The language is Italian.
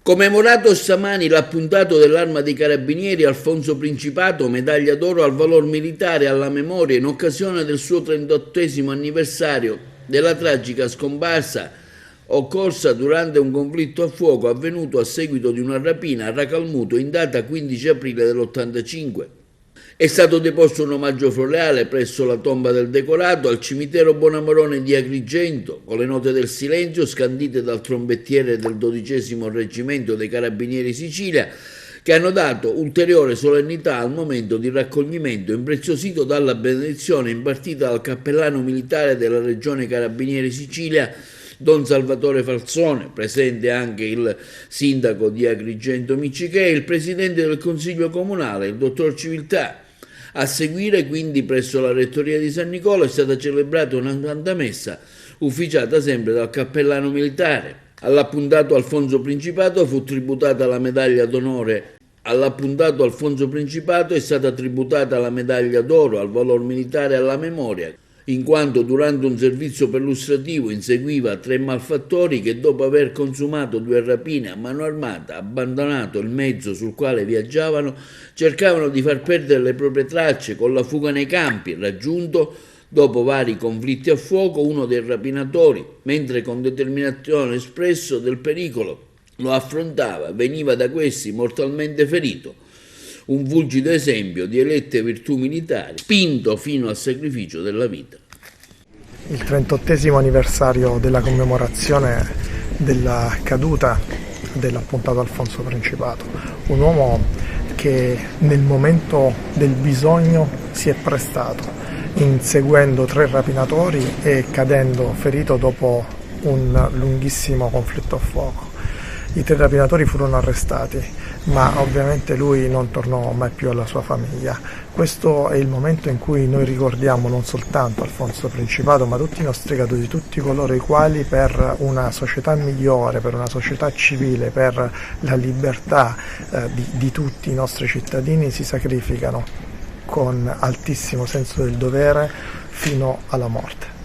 Commemorato stamani l'appuntato dell'Arma dei Carabinieri Alfonso Principato, medaglia d'oro al valor militare alla memoria in occasione del suo 38esimo anniversario della tragica scomparsa occorsa durante un conflitto a fuoco avvenuto a seguito di una rapina a Racalmuto in data 15 aprile dell'85. È stato deposto un omaggio floreale presso la tomba del decorato al cimitero Bonamorone di Agrigento, con le note del silenzio scandite dal trombettiere del 12° Reggimento dei Carabinieri Sicilia, che hanno dato ulteriore solennità al momento di raccoglimento impreziosito dalla benedizione impartita dal cappellano militare della Regione Carabinieri Sicilia, Don Salvatore Falzone, presente anche il sindaco di Agrigento Miccichè e il presidente del Consiglio Comunale, il dottor Civiltà. A seguire, quindi, presso la rettoria di San Nicola è stata celebrata una santa messa, ufficiata sempre dal cappellano militare. All'appuntato Alfonso Principato fu tributata la medaglia d'onore. All'appuntato Alfonso Principato è stata tributata la medaglia d'oro al valor militare alla memoria, in quanto durante un servizio perlustrativo inseguiva 3 malfattori che, dopo aver consumato 2 rapine a mano armata, abbandonato il mezzo sul quale viaggiavano, cercavano di far perdere le proprie tracce con la fuga nei campi, raggiunto, dopo vari conflitti a fuoco, uno dei rapinatori, mentre con determinazione espresso del pericolo lo affrontava, veniva da questi mortalmente ferito. Un fulgido esempio di elette virtù militari, spinto fino al sacrificio della vita. Il 38esimo anniversario della commemorazione della caduta dell'appuntato Alfonso Principato, un uomo che nel momento del bisogno si è prestato, inseguendo 3 rapinatori e cadendo ferito dopo un lunghissimo conflitto a fuoco. I 3 rapinatori furono arrestati, ma ovviamente lui non tornò mai più alla sua famiglia. Questo è il momento in cui noi ricordiamo non soltanto Alfonso Principato, ma tutti i nostri caduti, tutti coloro i quali per una società migliore, per una società civile, per la libertà di tutti i nostri cittadini si sacrificano con altissimo senso del dovere fino alla morte.